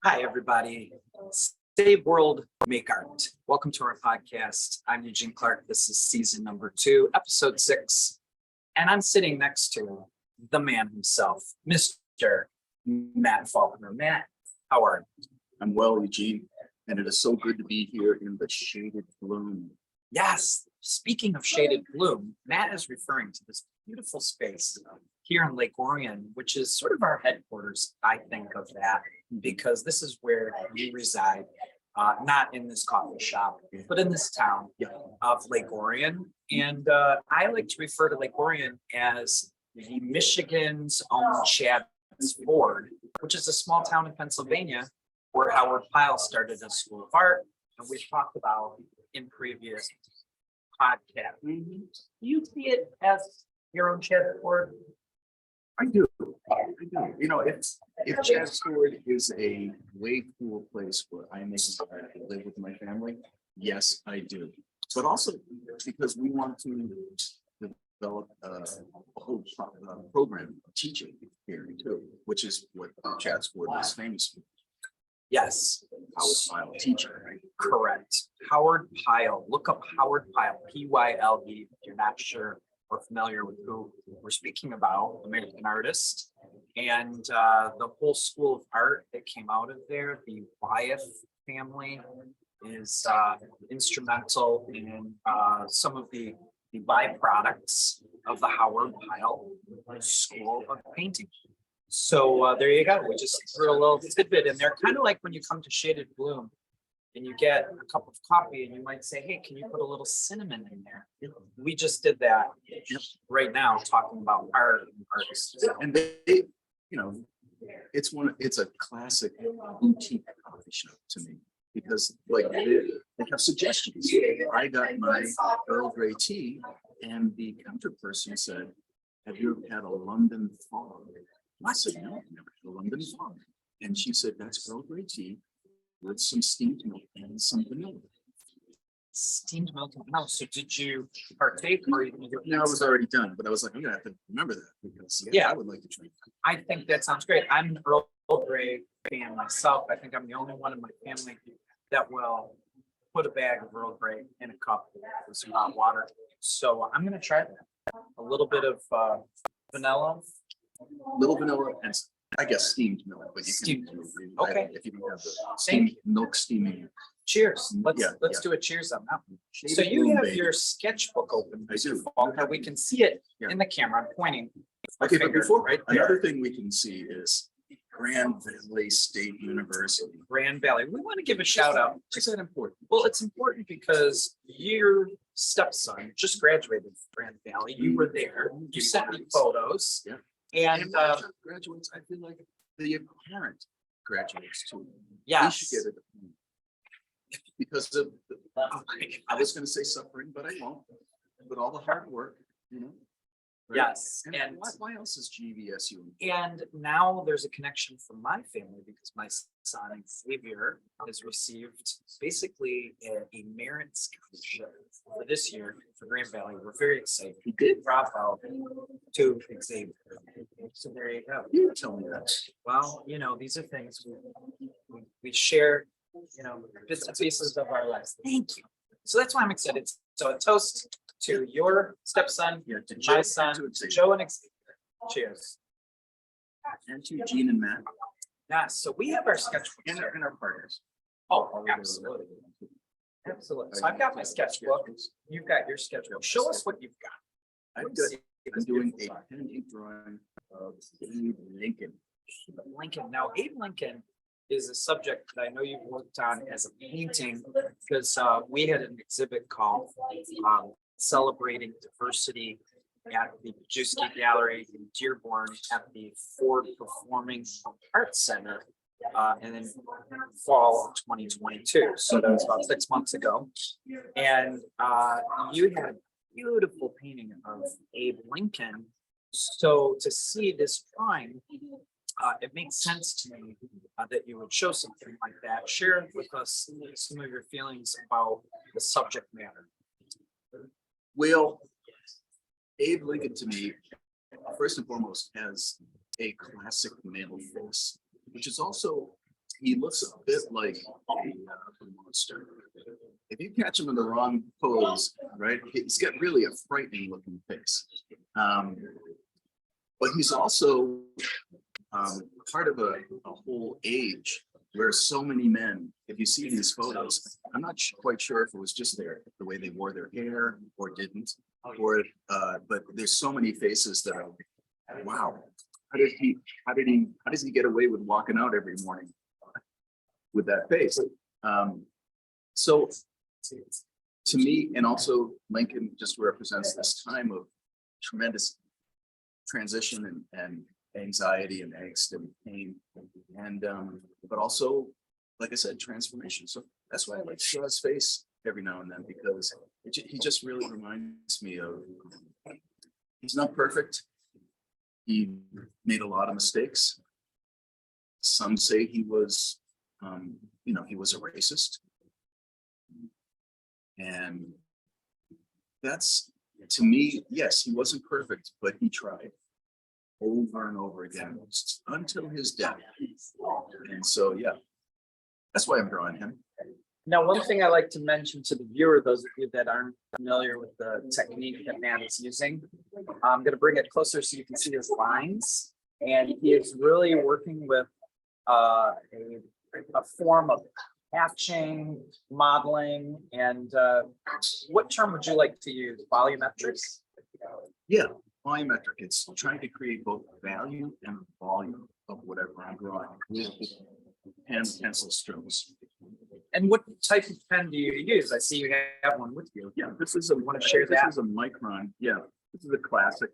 Hi, everybody. SaveWorld, MakeArt. Welcome to our podcast. I'm Eugene Clark. This is season number 2, episode 6. And I'm sitting next to the man himself, Mr. Matt Faulkner. Matt, how are you? I'm well, Eugene, and it is so good to be here in the shaded bloom. Yes, speaking of shaded bloom, Matt is referring to this beautiful space here in Lake Orion, which is sort of our headquarters, I think of that, because this is where we reside, not in this coffee shop, but in this town of Lake Orion. And I like to refer to Lake Orion as the Michigan's own Chad's Ford, which is a small town in Pennsylvania where Howard Pyle started a school of art, and we've talked about in previous podcasts. Do you see it as your own Chad's Ford? I do. You know, if Chad's Ford is a way cool place where I make art to live with my family, yes, I do. But also because we want to develop a whole program of teaching here too, which is what Chad's Ford is famous for. Yes. Howard Pyle teacher, right? Correct. Howard Pyle. Look up Howard Pyle, Pyle, if you're not sure or familiar with who we're speaking about, American artist. And the whole school of art that came out of there, the Wyeth family, is instrumental in some of the byproducts of the Howard Pyle School of Painting. So there you go. We just threw a little tidbit in there, kind of like when you come to Shaded Bloom and you get a cup of coffee and you might say, hey, can you put a little cinnamon in there? We just did that right now, talking about art and artists. And they, you know, it's a classic boutique coffee shop to me because like they have suggestions. I got my Earl Grey tea and the counter person said, have you ever had a London fog? I said, no, I've never had a London fog. And she said, that's Earl Grey tea with some steamed milk and some vanilla. Steamed milk and vanilla. So did you partake or you? No, it was already done, but I was like, I'm gonna have to remember that because I would like to try. I think that sounds great. I'm an Earl Grey fan myself. I think I'm the only one in my family that will put a bag of Earl Grey in a cup with some hot water. So I'm gonna try that. A little bit of vanilla. Little vanilla and I guess steamed milk, but you Steamed. can Okay. if you don't have the Thank you. milk steaming. Cheers. Let's Yeah, do a cheers on that one. Shaded So you Bloom, have baby. your sketchbook open. I do. Okay, we can see it Yeah. in the camera. I'm pointing. my Okay, but finger before right there. another thing we can see is Grand Valley State University. Grand Valley. We want to give a shout out. Is that important? Well, it's important because your stepson just graduated from Grand Valley. You were there. You sent me photos. Yeah. And not just graduates, I feel like the parent graduates too. They yes. should get it. Because of, I was gonna say suffering, but I won't. But all the hard work, you know. right? Yes. And And why else is GVSU? And now there's a connection from my family because my son Xavier has received basically a merit scholarship for this year for Grand Valley. We're very excited. He did. Bravo to Xavier. So there you go. You didn't tell me that. Well, you know, these are things we share, you know, bits and pieces of our lives. Thank you. So that's why I'm excited. So a toast to your stepson, Yeah, to my Joe, son, to Xavier. Joe and Xavier. Cheers. And to Gene and Matt Yeah, so we have our sketchbook. and our partners. Oh, absolutely. Absolutely. So I've got my sketchbook. You've got your sketchbook. Show us what you've got. I'm doing a pen and ink drawing of Abe Lincoln. Lincoln. Now, Abe Lincoln is a subject that I know you've worked on as a painting because we had an exhibit called Celebrating Diversity at the Pajewski Gallery in Dearborn at the Ford Performing Arts Center and then fall of 2022. So that was about 6 months ago. And you had a beautiful painting of Abe Lincoln. So to see this drawing, it makes sense to me that you would show something like that. Share with us some of your feelings about the subject matter. Well, Abe Lincoln to me, first and foremost, has a classic male face, which is also, he looks a bit like a monster. If you catch him in the wrong pose, right, he's got really a frightening looking face. But he's also part of a whole age where so many men, if you see these photos, I'm not quite sure if it was just the way they wore their hair or didn't, or but there's so many faces that are like, wow, how does he get away with walking out every morning with that face? So to me, and also Lincoln just represents this time of tremendous transition and anxiety and angst and pain, and but also, like I said, transformation. So that's why I like to draw his face every now and then, because he just really reminds me of, he's not perfect. He made a lot of mistakes. Some say he was, he was a racist. And that's, to me, yes, he wasn't perfect, but he tried over and over again until his death. And so, yeah, that's why I'm drawing him. Now, one thing I like to mention to the viewer, those of you that aren't familiar with the technique that Matt is using, I'm going to bring it closer so you can see his lines. And he is really working with a form of hatching, modeling, and what term would you like to use? Volumetrics? Yeah, volumetric. It's trying to create both value and volume of whatever I'm drawing with pen, pencil strokes. And what type of pen do you use? I see you have one with you. Yeah, this is a, Want to share that? This is a Micron. Yeah, this is a classic.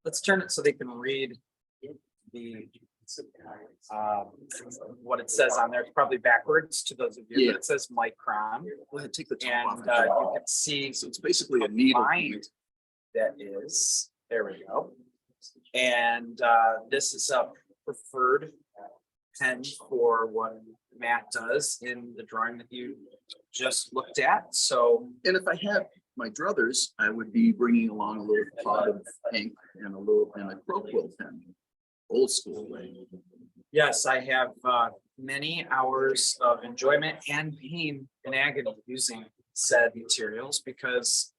Let's turn it so they can read the what it says on there. It's probably backwards to those of you, but it says Micron. Go ahead, take the top And off. you can see So it's basically a needle. line that is, there we go. And this is a preferred pen for what Matt does in the drawing that you just looked at. So, And if I had my druthers, I would be bringing along a little pot of ink and a Crowquill pen, old school way. yes, I have many hours of enjoyment and pain and agony using said materials because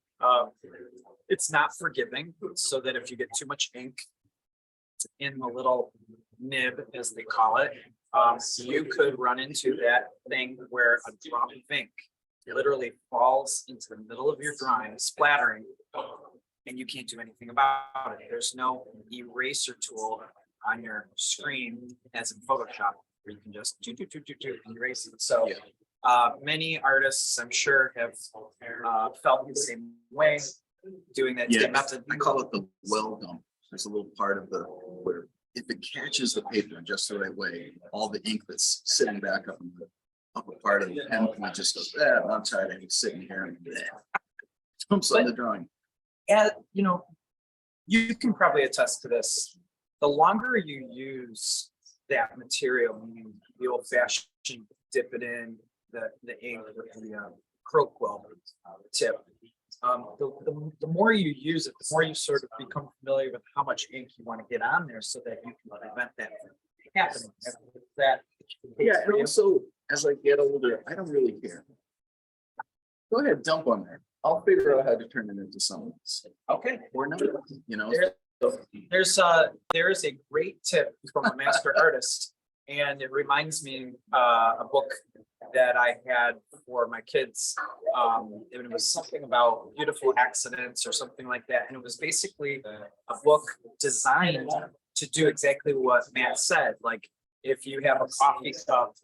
it's not forgiving. So that if you get too much ink in the little nib, as they call it, you could run into that thing where a drop of ink literally falls into the middle of your drawing, splattering, and you can't do anything about it. There's no eraser tool on your screen, as in Photoshop, where you can just do and erase it. So many artists, I'm sure, have felt the same way doing that same method. I call it the well dump. There's a little part of the where if it catches the paper just the right way, all the ink that's sitting back up in the upper part of the pen point just goes, I'm tired of sitting here and dumps on the drawing. And you can probably attest to this. The longer you use that material, meaning the old-fashioned dip it in the ink with the Crowquill tip, the more you use it, the more you sort of become familiar with how much ink you want to get on there so that you can prevent that from happening. And also, as I get older, I don't really care. Go ahead, dump on there. I'll figure out how to turn it into something else. Okay. Or not, There is a great tip from a master artist, and it reminds me a book that I had for my kids. It was something about beautiful accidents or something like that, and it was basically a book designed to do exactly what Matt said. Like if you have a coffee cup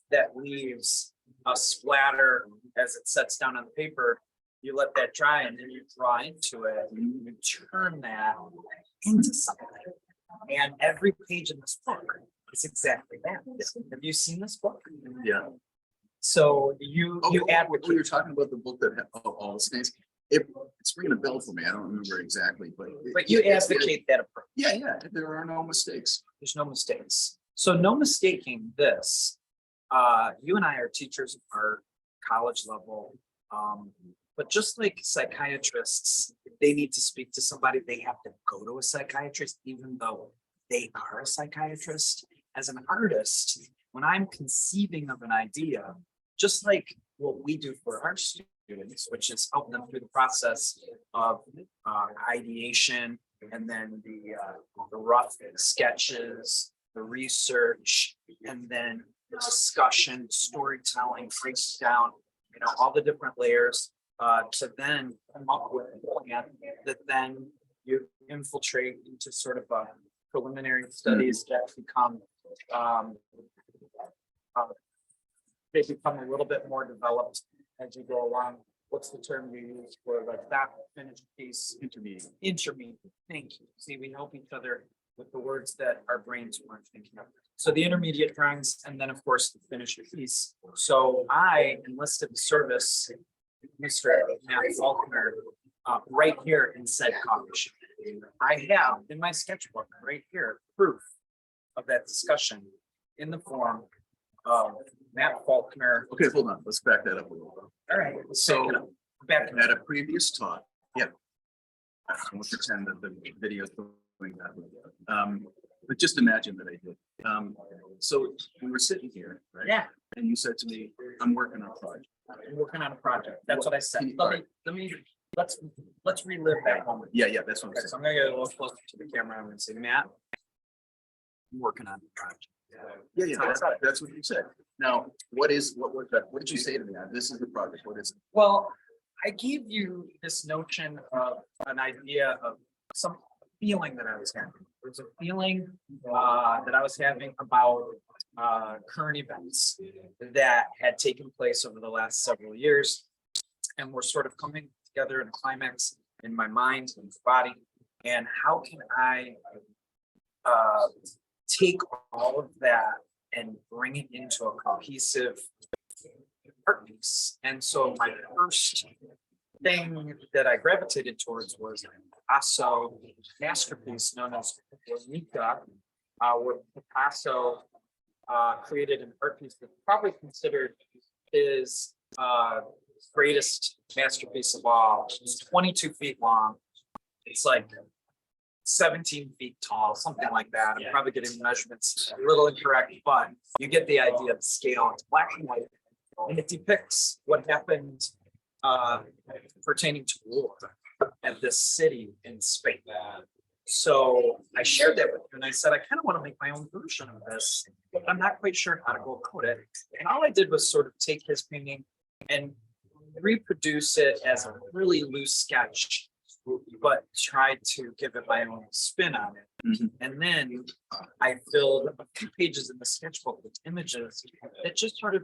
that leaves a splatter as it sets down on the paper, you let that dry and then you draw into it and you turn that into something. And every page in this book is exactly that. Have you seen this book? Yeah. So you advocate. We were talking about the book that had all the snakes. It's ringing a bell for me. I don't remember exactly, but you advocate that approach. Yeah. There are no mistakes. There's no mistakes. So no mistaking this. You and I are teachers of art, college level, But just like psychiatrists, if they need to speak to somebody, they have to go to a psychiatrist, even though they are a psychiatrist. As an artist, when I'm conceiving of an idea, just like what we do for our students, which is help them through the process of ideation, and then the rough sketches, the research, and then the discussion, storytelling, breaks down, all the different layers, to then come up with a plan that then you infiltrate into sort of a preliminary studies that become they become a little bit more developed as you go along. What's the term you use for like that finished piece? Intermediate. Intermediate. Thank you. See, we help each other with the words that our brains weren't thinking of. So the intermediate drawings, and then of course the finished piece. So I enlisted the service, Mr. Matt Faulkner, right here in said coffee shop. I have in my sketchbook right here proof of that discussion in the form of Matt Faulkner. Okay, hold on, let's back that up a little bit. All right, let's So, back it up. Back it up. At a previous talk, yeah. I won't pretend that the video is going that way. But just imagine that I did. So we were sitting here, right? Yeah, And you said to me, I'm working on a project. I'm working on a project. That's what I said. Can you- Let's relive that moment. Yeah, yeah, that's what I'm Okay, so saying. I'm gonna get a little closer to the camera. I'm gonna say, Matt, I'm working on a project. Yeah, yeah, that's what you said. Now, what was that? What did you say to me? This is the project. What is it? Well, I gave you this notion of an idea of some feeling that I was having. There was a feeling that I was having about current events that had taken place over the last several years, and were sort of coming together in a climax in my mind and body. And how can I take all of that and bring it into a cohesive art piece? And so my first thing that I gravitated towards was Picasso masterpiece known as Guernica, where Picasso created an art piece that's probably considered his greatest masterpiece of all. It's 22 feet long. It's like 17 feet tall, something like that. I'm probably getting the measurements a little incorrect, but you get the idea of the scale. It's black and white, and it depicts what happened pertaining to war at this city in Spain. So I shared that with you, and I said, I kind of want to make my own version of this, but I'm not quite sure how to go about it. And all I did was sort of take his painting and reproduce it as a really loose sketch, but tried to give it my own spin on it. Mhm. And then I filled a few pages in the sketchbook with images that just sort of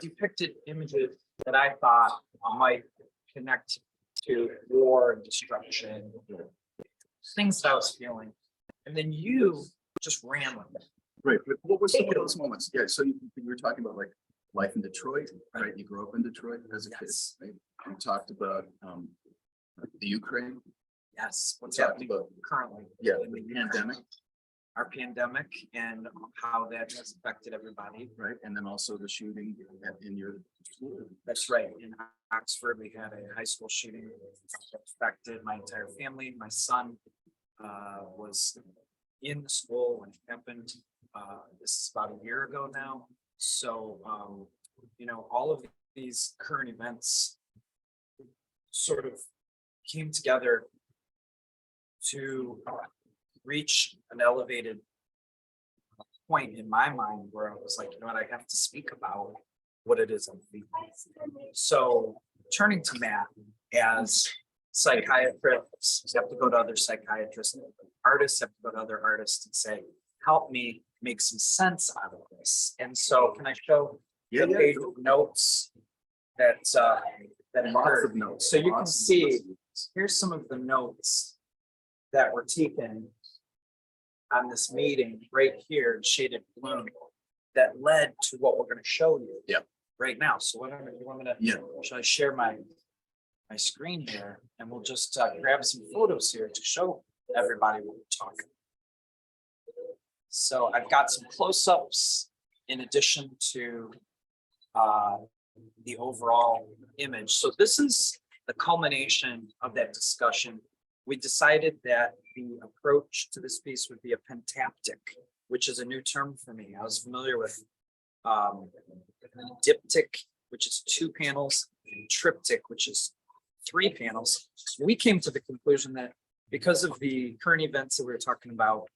depicted images that I thought might connect to war and destruction, things that I was feeling. And then you just ran with it. Right, but what were some of those moments? Yeah, so you were talking about like life in Detroit, right? You grew up in Detroit as a kid, Yes. right? You talked about the Ukraine, Yes, what's talked happening about, currently. yeah, in the the pandemic, Our pandemic and how that has affected everybody. right? And then also the shooting in your school. That's right. In Oxford, we had a high school shooting that affected my entire family. My son was in the school when it happened. This is about a year ago now. So, all of these current events sort of came together to reach an elevated point in my mind where I was like, I have to speak about what it is I'm feeling. So turning to Matt, as psychiatrists have to go to other psychiatrists, artists have to go to other artists and say, help me make some sense out of this. And so can I show Yeah, the yeah, page sure. of notes that Lots occurred? of notes. So you can lots of see, notes. here's some of the notes that were taken on this meeting right here in shaded blue that led to what we're going to show you. Yep. Right now. So whatever you want me to, Yeah. should I share my screen here, and we'll just grab some photos here to show everybody what we're talking. So I've got some close-ups in addition to the overall image. So this is the culmination of that discussion, we decided that the approach to this piece would be a pentaptych, which is a new term for me. I was familiar with diptych, which is 2 panels, and triptych, which is 3 panels. We came to the conclusion that because of the current events that we were talking about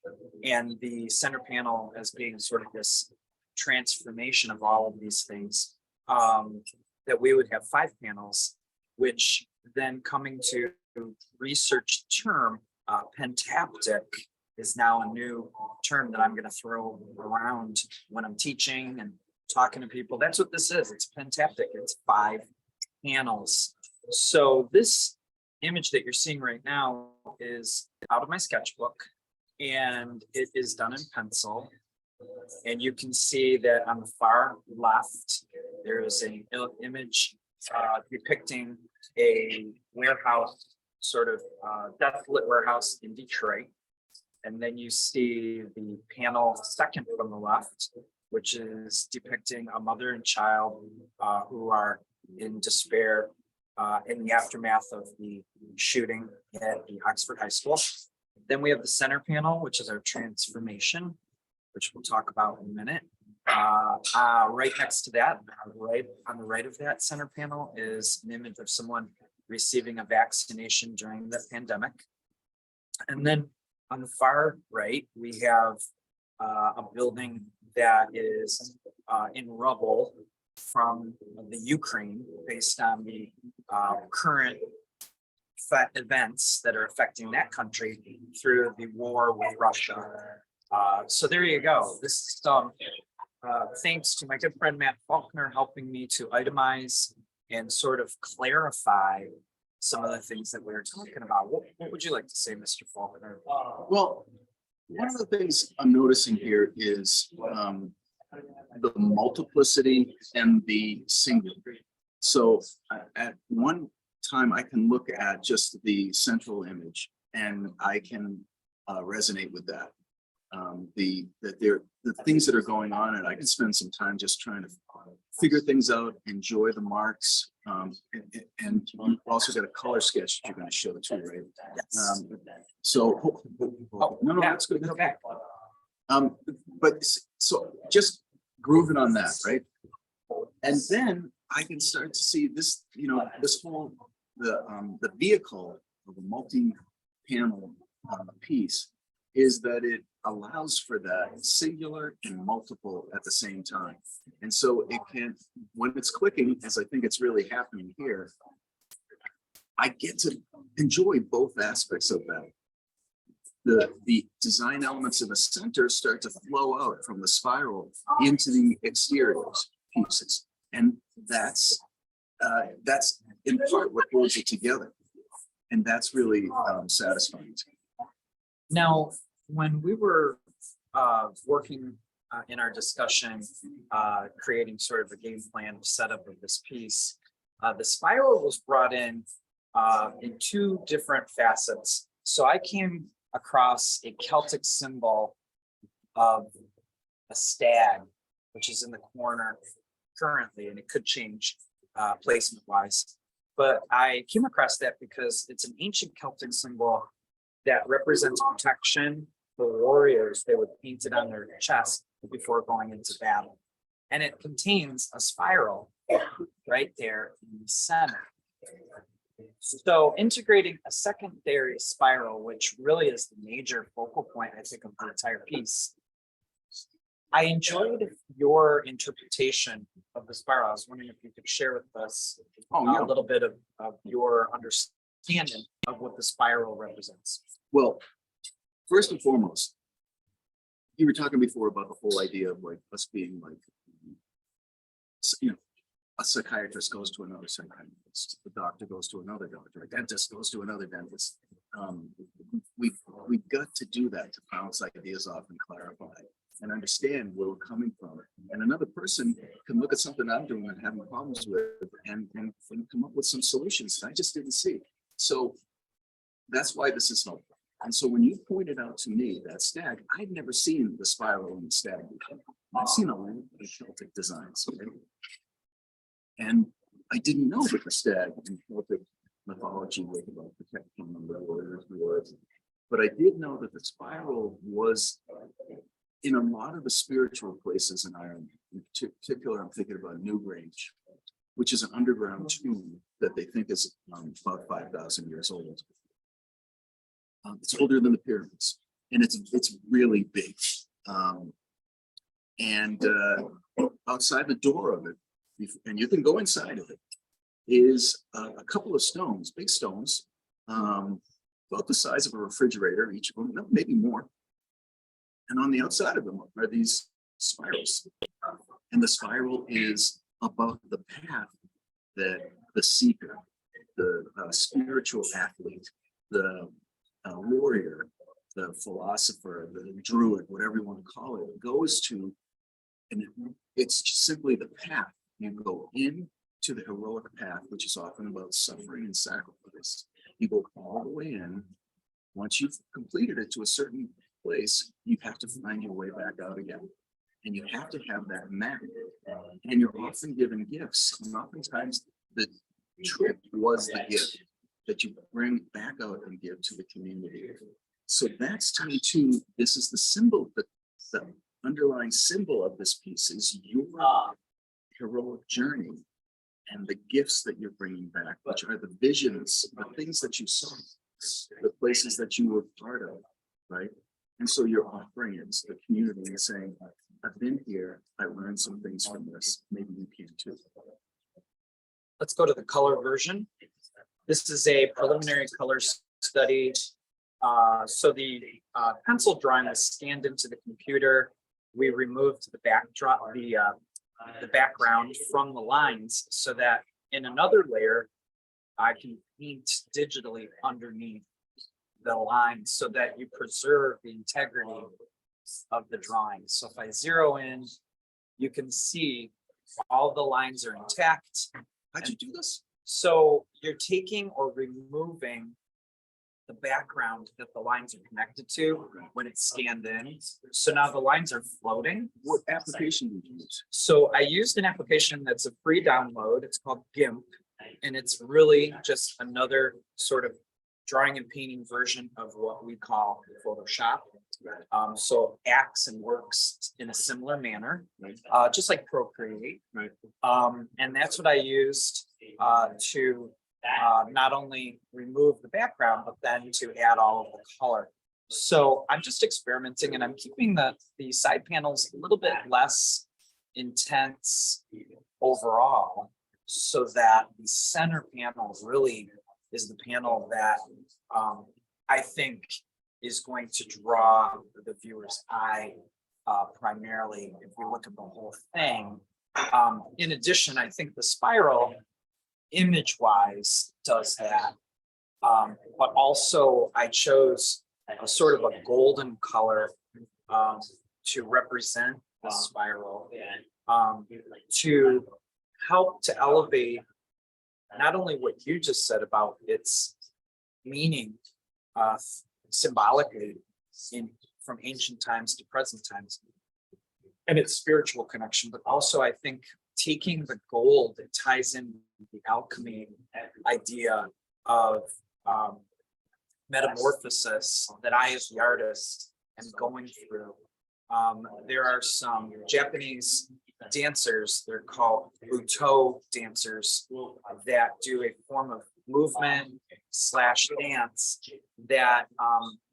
and the center panel as being sort of this transformation of all of these things, that we would have 5 panels, which then coming to research term, pentaptych is now a new term that I'm going to throw around when I'm teaching and talking to people. That's what this is. It's pentaptych. It's 5 panels. So this image that you're seeing right now is out of my sketchbook, and it is done in pencil. And you can see that on the far left, there is an image depicting a warehouse, sort of desolate warehouse in Detroit. And then you see the panel second from the left, which is depicting a mother and child who are in despair in the aftermath of the shooting at the Oxford High School. Then we have the center panel, which is our transformation, which we'll talk about in a minute. Right next to that, right on the right of that center panel, is an image of someone receiving a vaccination during the pandemic. And then on the far right, we have a building that is in rubble from the Ukraine, based on the current events that are affecting that country through the war with Russia. So there you go. This is thanks to my good friend Matt Faulkner helping me to itemize and sort of clarify some of the things that we were talking about. What would you like to say, Mr. Faulkner? Well, one of the things I'm noticing here is the multiplicity and the singular. So at one time, I can look at just the central image and I can resonate with that. The things that are going on, and I can spend some time just trying to figure things out, enjoy the marks, and you also got a color sketch that you're going to show too, right? Yes. No, that's good. Go back. But so just grooving on that, right? And then I can start to see this, this whole the vehicle of a multi-panel piece is that it allows for that singular and multiple at the same time. And so it can, when it's clicking, as I think it's really happening here, I get to enjoy both aspects of that. The design elements of the center start to flow out from the spiral into the exterior pieces. And that's in part what holds it together. And that's really satisfying to me. Now, when we were working in our discussion, creating sort of a game plan setup of this piece, the spiral was brought in 2 different facets. So I came across a Celtic symbol of a stag, which is in the corner currently, and it could change placement wise. But I came across that because it's an ancient Celtic symbol that represents protection for warriors. They would paint it on their chest before going into battle. And it contains a spiral right there in the center. So integrating a secondary spiral, which really is the major focal point, I think, of the entire piece. I enjoyed your interpretation of the spiral. I was wondering if you could share with us a little bit of your understanding of what the spiral represents. Well, first and foremost, you were talking before about the whole idea of like us being like, a psychiatrist goes to another psychiatrist, the doctor goes to another doctor, a dentist goes to another dentist. We've got to do that to bounce ideas off and clarify and understand where we're coming from. And another person can look at something I'm doing and having problems with and come up with some solutions that I just didn't see. So that's why this is helpful. And so when you pointed out to me that stag, I'd never seen the spiral in the stag before. I've seen a lot of Celtic designs. And I didn't know that the stag in Celtic mythology was about protecting the warriors was. But I did know that the spiral was in a lot of the spiritual places in Ireland. In particular, I'm thinking about Newgrange, which is an underground tomb that they think is about 5,000 years old. It's older than the pyramids, and it's really big. Outside the door of it, and you can go inside of it, is a couple of stones, big stones, about the size of a refrigerator, each of them, no, maybe more. And on the outside of them are these spirals. And the spiral is about the path that the seeker, the spiritual athlete, the warrior, the philosopher, the druid, whatever you want to call it, goes to. And it's just simply the path. You go in to the heroic path, which is often about suffering and sacrifice. You go all the way in. Once you've completed it to a certain place, you have to find your way back out again. And you have to have that map. And you're often given gifts. And oftentimes the trip was the gift that you bring back out and give to the community. So that's to me too, this is the symbol, the underlying symbol of this piece is your heroic journey and the gifts that you're bringing back, which are the visions, the things that you saw, the places that you were part of, right? And so you're offering it to the community and saying, I've been here, I learned some things from this, maybe you can too. Let's go to the color version. This is a preliminary color study. So the pencil drawing was scanned into the computer. We removed the backdrop, the background from the lines so that in another layer, I can paint digitally underneath the lines so that you preserve the integrity of the drawing. So if I zero in, you can see all the lines are intact. How'd you do this? So you're taking or removing the background that the lines are connected to when it's scanned in. So now the lines are floating. What application did you use? So I used an application that's a free download. It's called GIMP. And it's really just another sort of drawing and painting version of what we call Photoshop. So acts and works in a similar manner, just like Procreate. Right. And that's what I used to not only remove the background, but then to add all of the color. So I'm just experimenting and I'm keeping the side panels a little bit less intense overall, so that the center panel really is the panel that I think is going to draw the viewer's eye primarily if we look at the whole thing. In addition, I think the spiral image-wise does that, but also I chose a sort of a golden color to represent the spiral, to help to elevate not only what you just said about its meaning symbolically from ancient times to present times and its spiritual connection, but also I think taking the gold, it ties in the alchemy idea of metamorphosis that I as the artist am going through. There are some Japanese dancers, they're called Buto dancers, that do a form of movement / dance that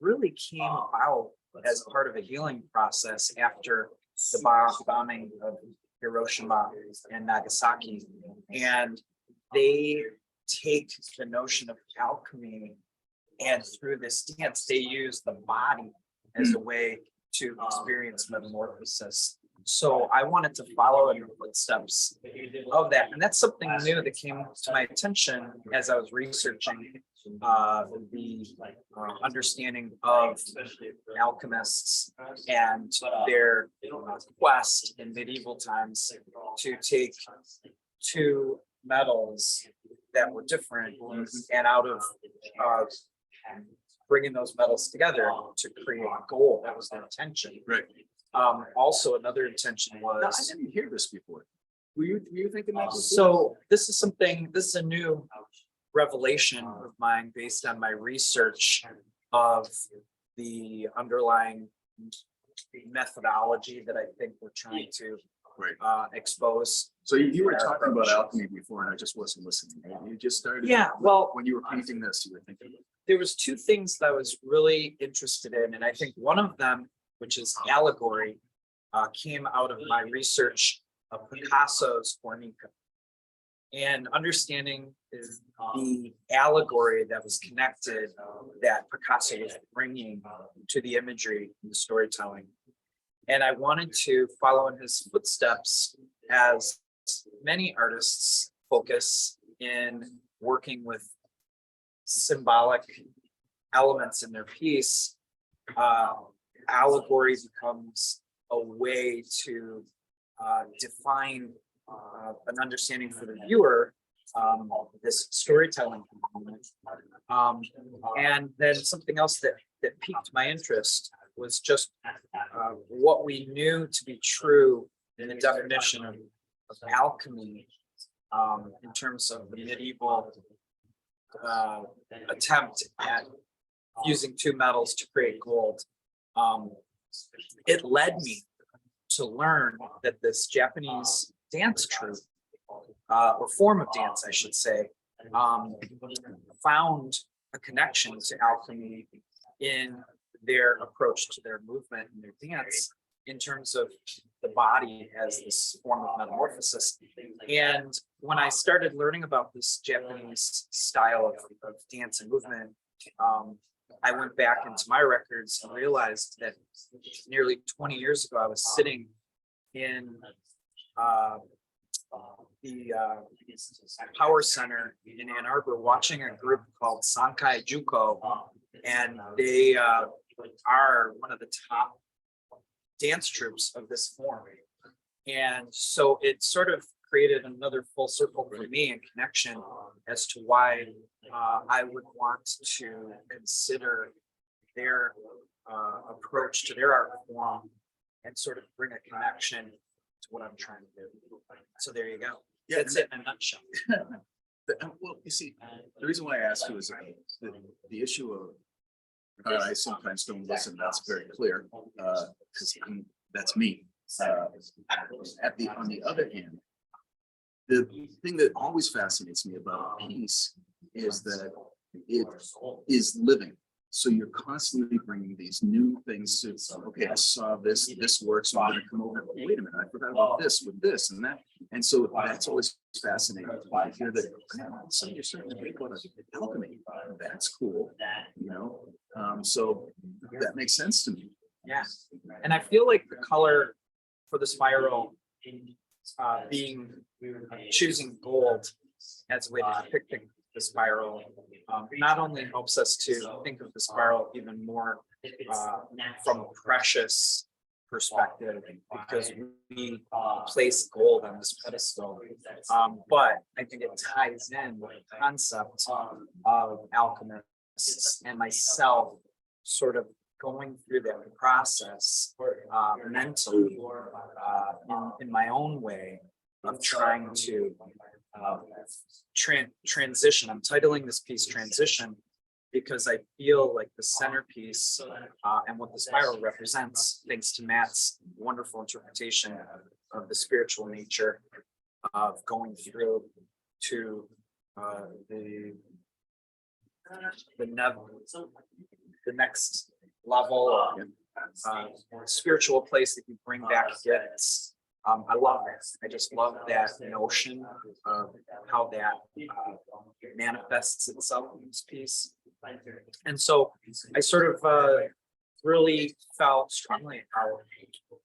really came about as part of a healing process after the bombing of Hiroshima and Nagasaki. And they take the notion of alchemy, and through this dance, they use the body as a way to experience metamorphosis. So I wanted to follow in the footsteps of that. And that's something new that came to my attention as I was researching the understanding of alchemists and their quest in medieval times to take two metals that were different and out of bringing those metals together to create gold. That was the intention. Right. Also, another intention Now, I was, didn't hear this before. Were you thinking that before? so this is a new revelation of mine based on my research of the underlying methodology that I think we're trying to expose. So you were talking about alchemy before, and I just wasn't listening. You just started. Yeah, well, when you were painting this, you were thinking. There was two things that I was really interested in, and I think one of them, which is allegory, came out of my research of Picasso's Guernica, and understanding is the allegory that was connected that Picasso was bringing to the imagery and the storytelling. And I wanted to follow in his footsteps, as many artists focus in working with symbolic elements in their piece. Allegory becomes a way to define an understanding for the viewer, this storytelling component. And then something else that piqued my interest was just what we knew to be true in the definition of alchemy, in terms of the medieval attempt at using two metals to create gold. It led me to learn that this Japanese dance troupe, or form of dance, I should say, found a connection to alchemy in their approach to their movement and their dance, in terms of the body as this form of metamorphosis. And when I started learning about this Japanese style of dance and movement, I went back into my records and realized that nearly 20 years ago, I was sitting in the Power Center in Ann Arbor watching a group called Sankai Juko, and they are one of the top dance troupes of this form. And so it sort of created another full circle for me and connection as to why I would want to consider their approach to their art form and sort of bring a connection to what I'm trying to do. So there you go. Yeah, That's it in a nutshell. Well, you see, the reason why I asked you is the issue of I sometimes don't listen. That's very clear, because that's me. On the other hand, the thing that always fascinates me about a piece is that it is living. So you're constantly bringing these new things to, okay, I saw this works, so I'm going to come over. Wait a minute, I forgot about this with this and that. And so that's always fascinating to hear that. So you're starting to think about alchemy. That's cool, you know. So that makes sense to me. Yeah, and I feel like the color for the spiral, choosing gold as a way to depict the spiral, not only helps us to think of the spiral even more from a precious perspective, because we place gold on this pedestal, but I think it ties in with the concept of alchemists and myself sort of going through that process mentally in my own way of trying to transition. I'm titling this piece Transition because I feel like the centerpiece and what the spiral represents, thanks to Matt's wonderful interpretation of the spiritual nature of going through to the next level, spiritual place that you bring back gifts. I love this. I just love that notion of how that manifests itself in this piece. And so I sort of really felt strongly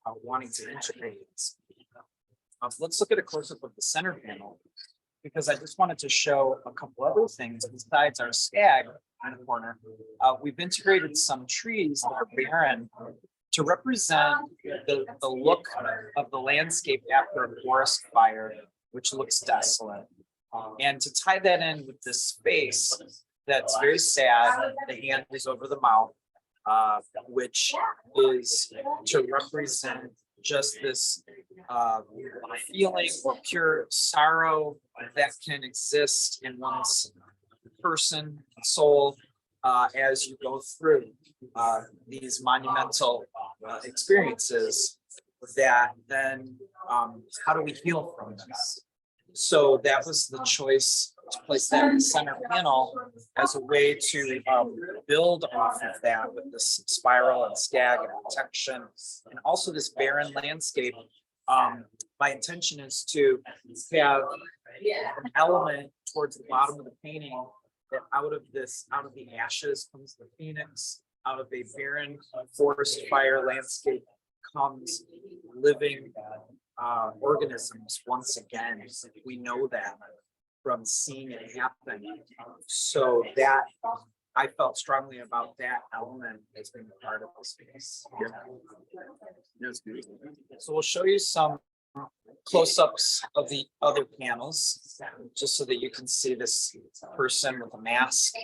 about wanting to integrate this. Let's look at a close-up of the center panel, because I just wanted to show a couple other things besides our stag in the corner. We've integrated some trees that are barren to represent the look of the landscape after a forest fire, which looks desolate. And to tie that in with this face that's very sad, the hand is over the mouth, which is to represent just this feeling or pure sorrow that can exist in one's person, soul, as you go through these monumental experiences that then how do we heal from this? So that was the choice to place that in the center panel as a way to build off of that with this spiral and stag and protection, and also this barren landscape. My intention is to have an element towards the bottom of the painting that out of the ashes comes the phoenix, out of a barren forest fire landscape comes living organisms once again. We know that from seeing it happen. So that I felt strongly about that element as being part of this piece. Yeah. That's beautiful. So we'll show you some close-ups of the other panels, just so that you can see this person with a mask,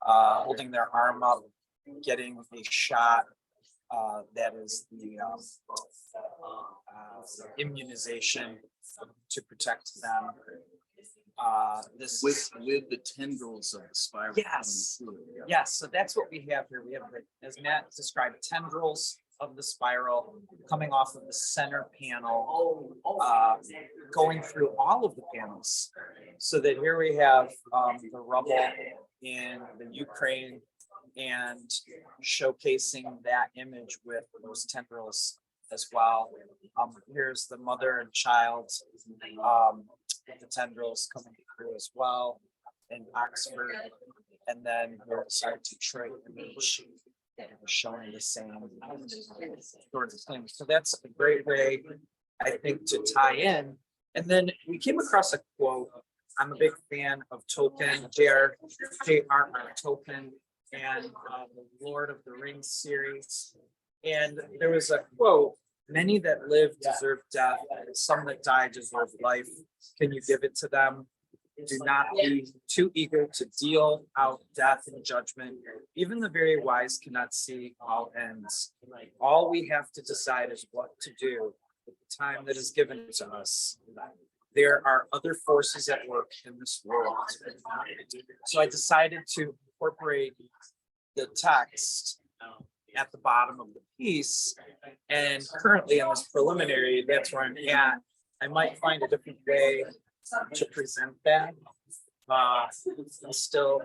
holding their arm up, getting a shot. That is the immunization to protect them. This With the tendrils of the spiral. Yes. coming through, yeah. Yes, so that's what we have here. We have, as Matt described, tendrils of the spiral coming off of the center panel, going through all of the panels. So that here we have the rubble in the Ukraine and showcasing that image with those tendrils as well. Here's the mother and child with the tendrils coming through as well in Oxford. And then here's our Detroit image showing the same sort of thing. So that's a great way, I think, to tie in. And then we came across a quote. I'm a big fan of Tolkien, J.R.R. Tolkien, and the Lord of the Rings series. And there was a quote: "Many that live deserve death, some that die deserve life. Can you give it to them? Do not be too eager to deal out death and judgment. Even the very wise cannot see all ends. All we have to decide is what to do with the time that is given to us. There are other forces at work in this world." So I decided to incorporate the text at the bottom of the piece. And currently in this preliminary, that's where I'm at. I might find a different way to present that. I'm still,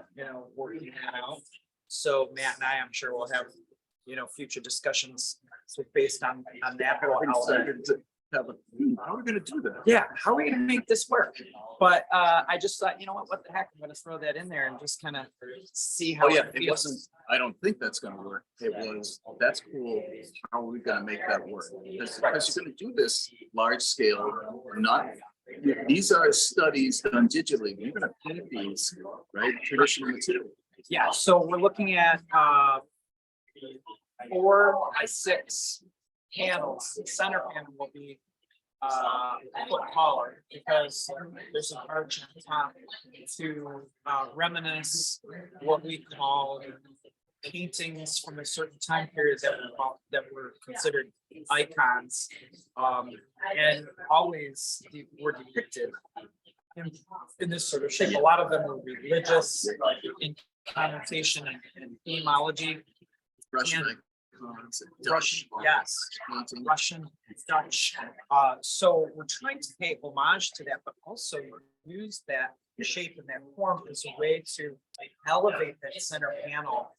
working that out. So Matt and I'm sure we'll have, future discussions based on that. I'm excited to have how are we gonna do that? Yeah, how are we gonna make this work? But I just thought, what the heck, I'm gonna throw that in there and just kind of see how Oh, yeah, it it feels. wasn't, I don't think that's gonna work. It was, that's cool. How are we gonna make that work? Because you're gonna do this large scale, not, these are studies done digitally. You're gonna paint these, right? Traditional material. Yeah, so we're looking at 4x6 panels. The center panel will be a foot taller because there's an arch on top to reminisce what we call paintings from a certain time period that were considered icons, and always were depicted in this sort of shape. A lot of them were religious in connotation and themology. Russian And icons, Russian, Dutch yes, painting. Russian, Dutch. So we're trying to pay homage to that, but also use that shape and that form as a way to elevate that center panel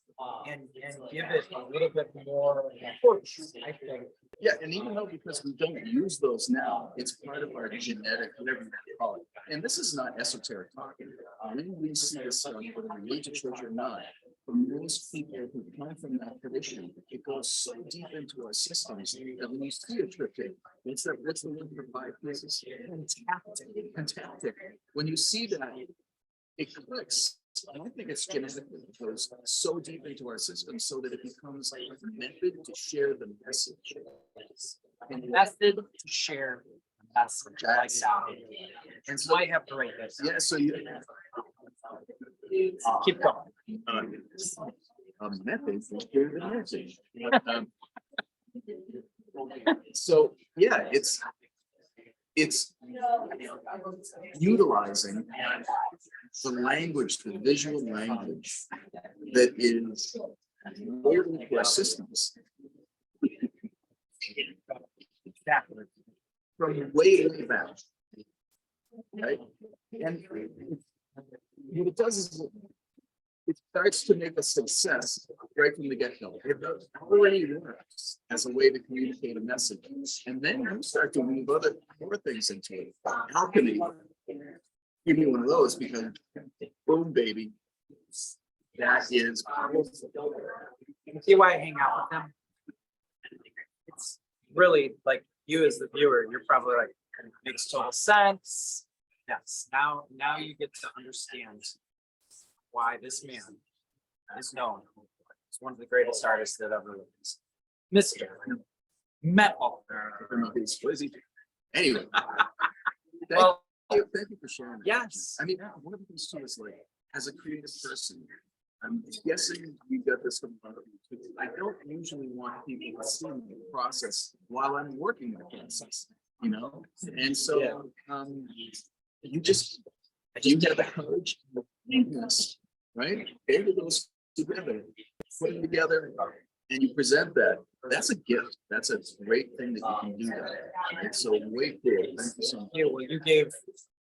and give it a little bit more push, I think. Yeah, and even though because we don't use those now, it's part of our genetic, whatever you call it. And this is not esoteric talking. When we see this stuff, whether we read the church or not, for most people who come from that tradition, it goes so deep into our systems that when you see a triptych, what's the one for 5 pieces? Pentaptych. When you see that, it clicks. And I think it's genetically, it goes so deep into our system so that it becomes like a method to share the message. And method to share the message. I like that. And so I have to write this. Yeah, so you Keep going. a method to share the message. So yeah, it's utilizing the language, the visual language that is important to our systems Exactly. from way back. Right? And what it does is it starts to make a success right from the get-go. It already works as a way to communicate a message. And then you start to move more things into it. Alchemy, give me one of those because boom, baby. That is powerful. You can see why I hang out with them. It's really like you as the viewer, you're probably like, makes total sense. Yes, now you get to understand why this man is known. He's one of the greatest artists that ever lived. Mr. Metal. Anyway, Well, thank you for sharing that. yes. I mean, one of the things too is like, as a creative person, I'm guessing you got this from you too. I don't usually want people to see the process while I'm working the process, you know? And so, you have the courage, the willingness, right? Maybe those together, put them together, and you present that. That's a gift. That's a great thing that you can do that. And so way cool. Thank you so much. Well, you gave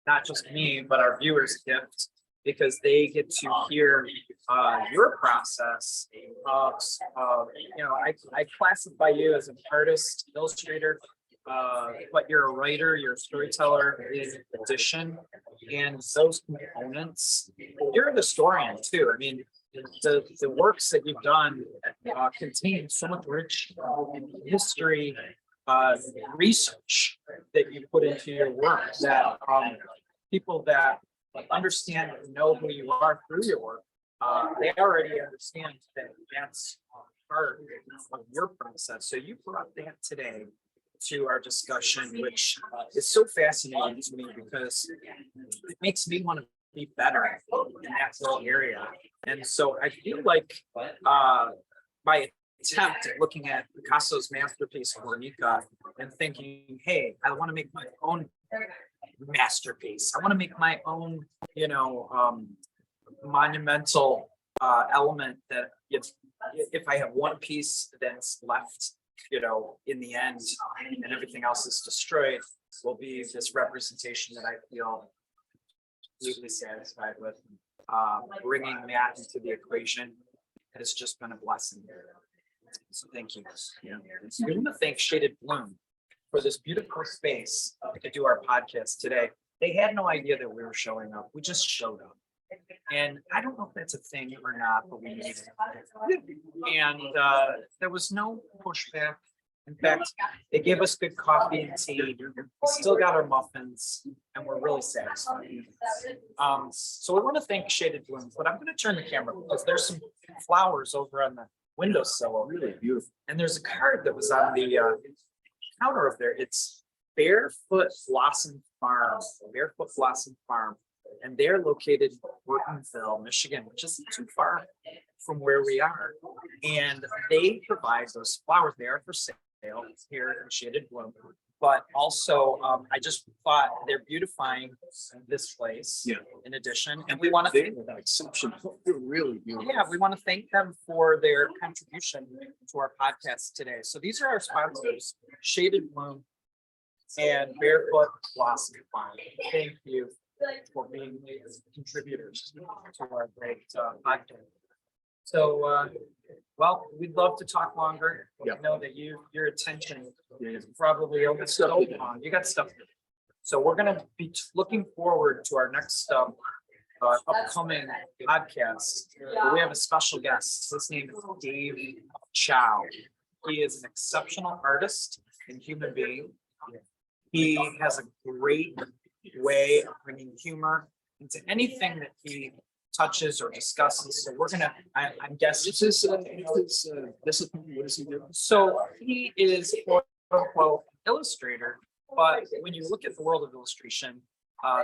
not just me, but our viewers a gift because they get to hear your process of, I classify you as an artist, illustrator, but you're a writer, you're a storyteller in addition, and those components, you're a historian too. I mean, the works that you've done contain so much rich history, research that you put into your work that people that understand and know who you are through your work, they already understand that that's part of your process. So you brought that today to our discussion, which is so fascinating to me because it makes me want to be better in that little area. And so I feel like my attempt at looking at Picasso's masterpiece Guernica and thinking, hey, I want to make my own masterpiece. I want to make my own, monumental element that if I have one piece that's left, in the end, and everything else is destroyed, will be this representation that I feel completely satisfied with. Bringing that into the equation has just been a blessing. So thank you. Yeah. We want to thank Shaded Bloom for this beautiful space to do our podcast today. They had no idea that we were showing up. We just showed up. And I don't know if that's a thing or not, but we needed it. And there was no pushback. In fact, they gave us good coffee and tea. We still got our muffins, and we're really satisfied. So I want to thank Shaded Bloom, but I'm going to turn the camera because there's some flowers over on the windowsill. Really beautiful. And there's a card that was on the counter over there. It's Barefoot Blossom Farm. Barefoot Blossom Farm. And they're located in Ortonville, Michigan, which isn't too far from where we are. And they provide those flowers. They are for sale here in Shaded Bloom. But also, I just thought they're beautifying this place. Yeah. In addition, and we want to thank them. Exception. They're really beautiful. Yeah, we want to thank them for their contribution to our podcast today. So these are our sponsors: Shaded Bloom and Barefoot Blossom Farm. Thank you for being contributors to our great podcast. So, well, we'd love to talk longer. Yeah. I know that your attention is probably over so long. You got stuff to do. So we're going to be looking forward to our next upcoming podcast. We have a special guest. His name is Dave Chow. He is an exceptional artist and human being. He has a great way of bringing humor into anything that he touches or discusses. So we're gonna, I'm guessing. This is discipline. What does he do? So he is quote unquote illustrator, but when you look at the world of illustration,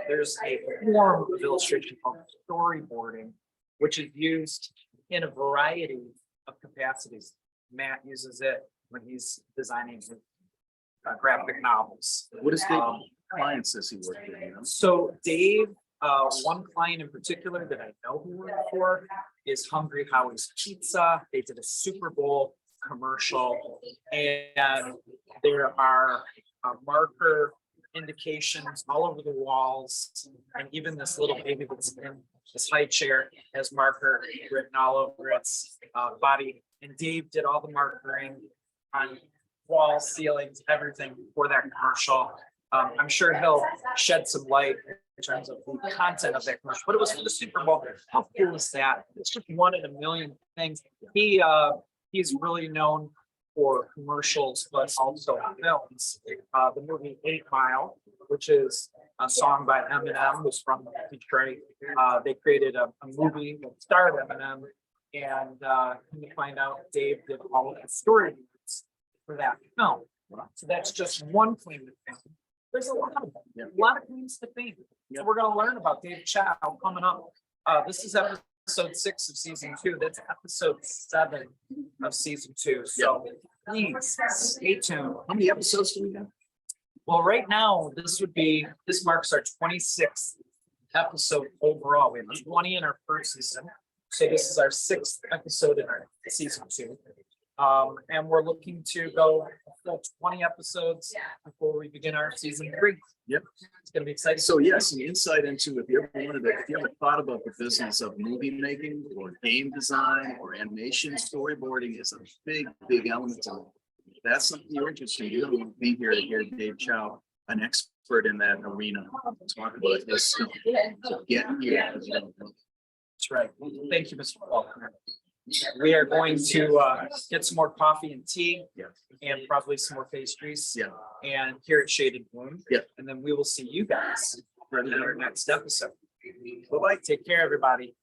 there's a form of illustration called storyboarding, which is used in a variety of capacities. Matt uses it when he's designing his graphic novels. What is the clients does he work with? So Dave One client in particular that I know who worked for is Hungry Howie's Pizza. They did a Super Bowl commercial, and there are marker indications all over the walls, and even this little baby that's in this high chair has marker written all over its body. And Dave did all the markering on walls, ceilings, everything for that commercial. I'm sure he'll shed some light in terms of the content of that commercial, but it was for the Super Bowl. How cool is that? It's just one in a million things. He's really known for commercials, but also films. The movie 8 Mile, which is a song by Eminem, who's from Detroit. They created a movie that starred Eminem, and you find out Dave did all of the storyboards for that film. So that's just one claim to fame. There's a lot of them. A lot of claims to fame. So we're going to learn about Dave Chow coming up. This is episode 6 of season 2. That's episode 7 of season 2. So please stay tuned. How many episodes do we have? Well, right now, this marks our 26th episode overall. We have 20 in our first season. So this is our 6th episode in our season 2. And we're looking to go a full 20 episodes before we begin our season 3. Yep. It's going to be exciting. So yes, some insight into if you ever thought about the business of movie making or game design or animation, storyboarding is a big element of it. If that's something you're interested in, you're going to be here to hear Dave Chow, an expert in that arena, talk about his stuff. So get here. That's right. Thank you, Mr. Faulkner. We are going to get some more coffee and tea, and probably some more pastries. And here at Shaded Bloom. And then we will see you guys in our next episode. Bye-bye. Take care, everybody.